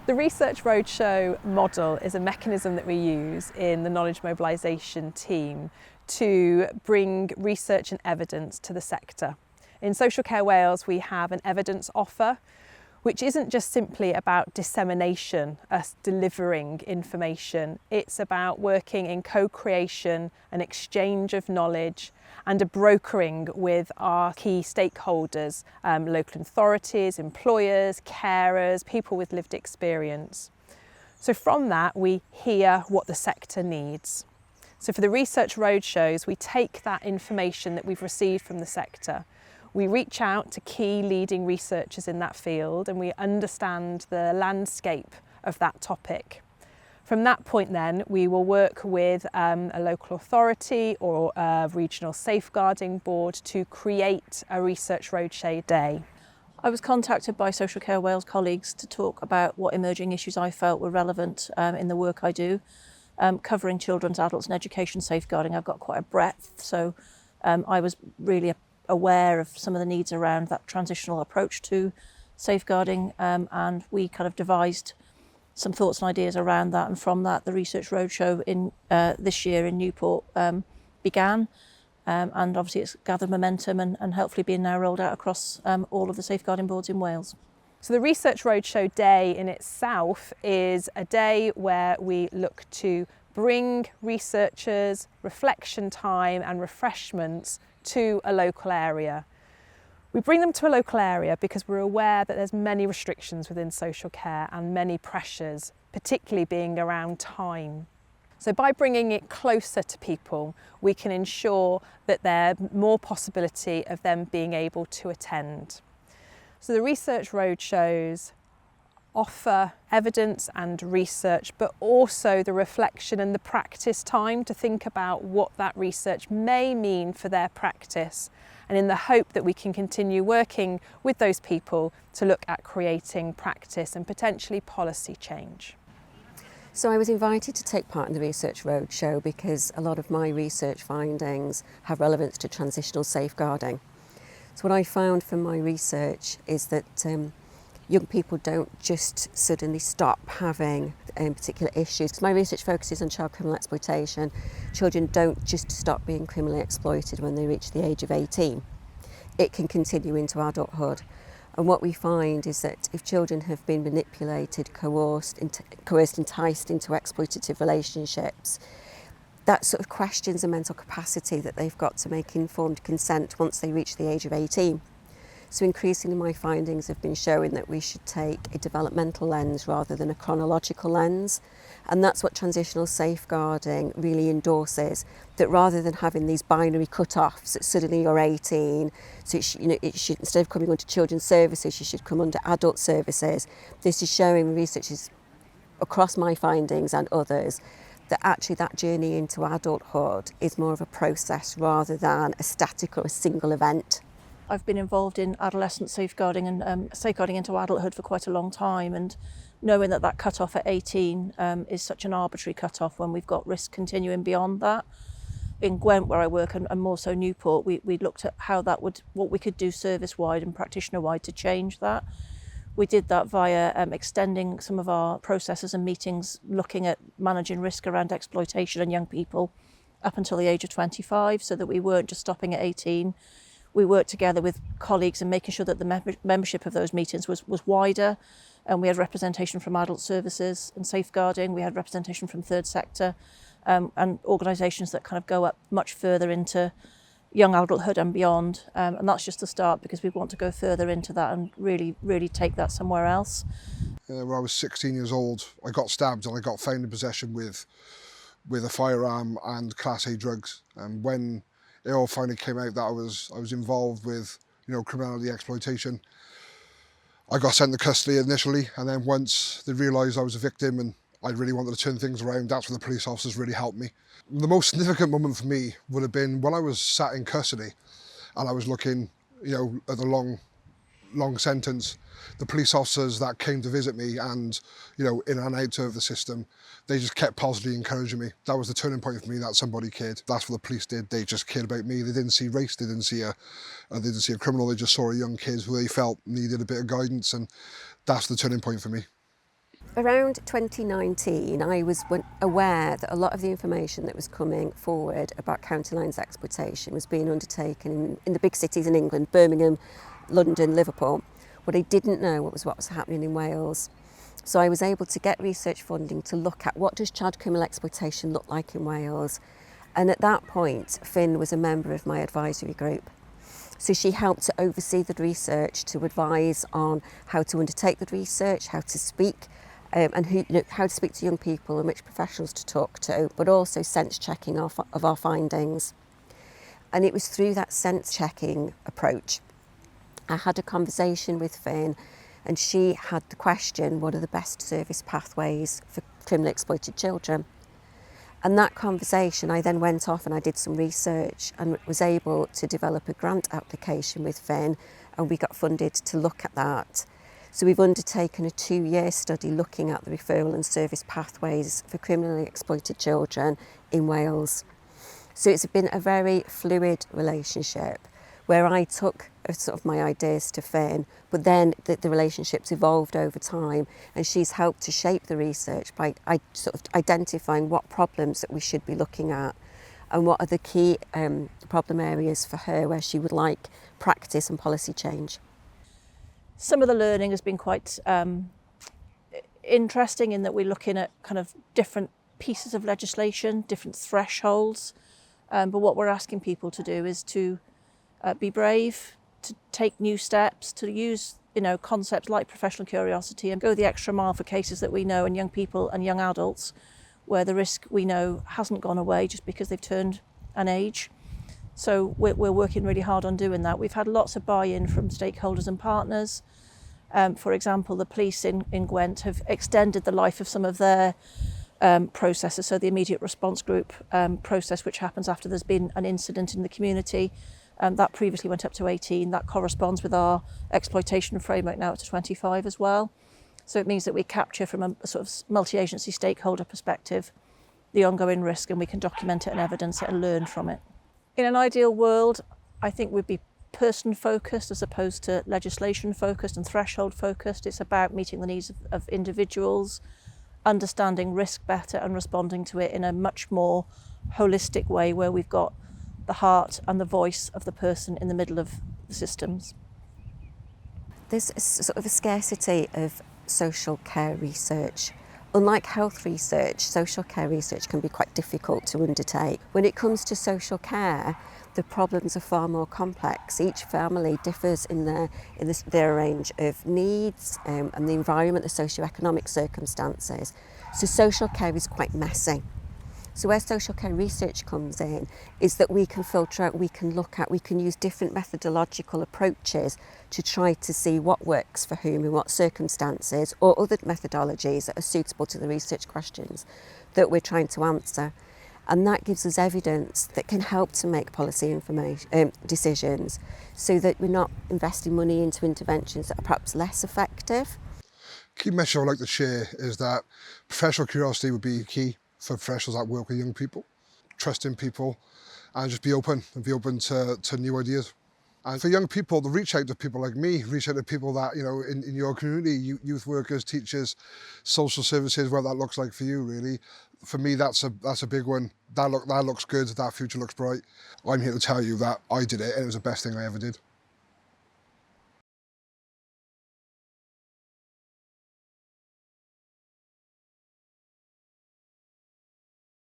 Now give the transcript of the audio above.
The Research Roadshow model is a mechanism that we use in the knowledge mobilisation team to bring research and evidence to the sector. In Social Care Wales, we have an evidence offer, which isn't just simply about dissemination, us delivering information. It's about working in co-creation, an exchange of knowledge, and a brokering with our key stakeholders, local authorities, employers, carers, people with lived experience. So from that, we hear what the sector needs. So for the Research Roadshows, we take that information that we've received from the sector. We reach out to key leading researchers in that field and we understand the landscape of that topic. From that point then, we will work with a local authority or a regional safeguarding board to create a Research Roadshow day. I was contacted by Social Care Wales colleagues to talk about what emerging issues I felt were relevant in the work I do, covering children's, adults and education safeguarding. I've got quite a breadth, so I was really aware of some of the needs around that transitional approach to safeguarding, and we kind of devised some thoughts and ideas around that, and from that the Research Roadshow in this year in Newport began, and obviously it's gathered momentum and hopefully being now rolled out across all of the safeguarding boards in Wales. So the Research Roadshow day in itself is a day where we look to bring researchers, reflection time and refreshments to a local area. We bring them to a local area because we're aware that there's many restrictions within social care and many pressures, particularly being around time. So by bringing it closer to people, we can ensure that there's more possibility of them being able to attend. So the Research Roadshows offer evidence and research, but also the reflection and the practice time to think about what that research may mean for their practice, and in the hope that we can continue working with those people to look at creating practice and potentially policy change. So I was invited to take part in the Research Roadshow because a lot of my research findings have relevance to transitional safeguarding. So what I found from my research is that young people don't just suddenly stop having particular issues. My research focuses on child criminal exploitation. Children don't just stop being criminally exploited when they reach the age of 18. It can continue into adulthood. And what we find is that if children have been manipulated, coerced, enticed into exploitative relationships, that sort of questions the mental capacity that they've got to make informed consent once they reach the age of 18. So increasingly my findings have been showing that we should take a developmental lens rather than a chronological lens. And that's what transitional safeguarding really endorses, that rather than having these binary cut-offs that suddenly you're 18, so it should, instead of coming under children's services, you should come under adult services. This is showing researchers across my findings and others that actually that journey into adulthood is more of a process rather than a static or a single event. I've been involved in adolescent safeguarding and safeguarding into adulthood for quite a long time, and knowing that that cut-off at 18 is such an arbitrary cut-off when we've got risk continuing beyond that. In Gwent, where I work, and more so Newport, we looked at how that what we could do service-wide and practitioner-wide to change that. We did that via extending some of our processes and meetings, looking at managing risk around exploitation and young people up until the age of 25, so that we weren't just stopping at 18. We worked together with colleagues and making sure that the membership of those meetings was wider, and we had representation from adult services and safeguarding. We had representation from third sector and organisations that kind of go up much further into young adulthood and beyond, and that's just the start, because we want to go further into that and really take that somewhere else. When I was 16 years old, I got stabbed and I got found in possession with a firearm and Class A drugs. And when it all finally came out that I was involved with, criminality exploitation, I got sent to custody initially, and then once they realised I was a victim and I really wanted to turn things around, that's when the police officers really helped me. The most significant moment for me would have been when I was sat in custody and I was looking, at the long sentence. The police officers that came to visit me and, in and out of the system, they just kept positively encouraging me. That was the turning point for me, that somebody cared. That's what the police did. They just cared about me. They didn't see race. They didn't see a criminal. They just saw a young kid who they felt needed a bit of guidance, and that's the turning point for me. Around 2019, I was aware that a lot of the information that was coming forward about county lines exploitation was being undertaken in the big cities in England, Birmingham, London, Liverpool. What I didn't know was what was happening in Wales. So I was able to get research funding to look at what does child criminal exploitation look like in Wales. And at that point, Finn was a member of my advisory group. So she helped to oversee the research, to advise on how to undertake the research, how to speak, and how to speak to young people and which professionals to talk to, but also sense checking of our findings. And it was through that sense checking approach, I had a conversation with Finn, and she had the question, what are the best service pathways for criminally exploited children? And that conversation, I then went off and I did some research and was able to develop a grant application with Finn, and we got funded to look at that. So we've undertaken a 2-year study looking at the referral and service pathways for criminally exploited children in Wales. So it's been a very fluid relationship where I took sort of my ideas to Finn, but then the relationship's evolved over time, and she's helped to shape the research by sort of identifying what problems that we should be looking at and what are the key problem areas for her where she would like practice and policy change. Some of the learning has been quite interesting in that we're looking at kind of different pieces of legislation, different thresholds, but what we're asking people to do is to be brave, to take new steps, to use concepts like professional curiosity and go the extra mile for cases that we know in young people and young adults where the risk we know hasn't gone away just because they've turned an age. So we're working really hard on doing that. We've had lots of buy-in from stakeholders and partners. For example, the police in Gwent have extended the life of some of their processes. So the immediate response group process, which happens after there's been an incident in the community, that previously went up to 18. That corresponds with our exploitation framework now up to 25 as well. So it means that we capture from a sort of multi-agency stakeholder perspective the ongoing risk, and we can document it and evidence it and learn from it. In an ideal world, I think we'd be person-focused as opposed to legislation-focused and threshold-focused. It's about meeting the needs of individuals, understanding risk better and responding to it in a much more holistic way where we've got the heart and the voice of the person in the middle of the systems. There's sort of a scarcity of social care research. Unlike health research, social care research can be quite difficult to undertake. When it comes to social care, the problems are far more complex. Each family differs in their range of needs and the environment, the socio-economic circumstances. So social care is quite messy. So where social care research comes in is that we can filter out, we can look at, we can use different methodological approaches to try to see what works for whom in what circumstances, or other methodologies that are suitable to the research questions that we're trying to answer. And that gives us evidence that can help to make policy decisions so that we're not investing money into interventions that are perhaps less effective. Key message I'd like to share is that professional curiosity would be key for professionals that work with young people, trust in people, and just be open to new ideas. And for young people, to reach out to people like me, reach out to people that, in your community, youth workers, teachers, social services, what that looks like for you, really. For me, that's a big one. That looks good, that future looks bright. I'm here to tell you that I did it, and it was the best thing I ever did.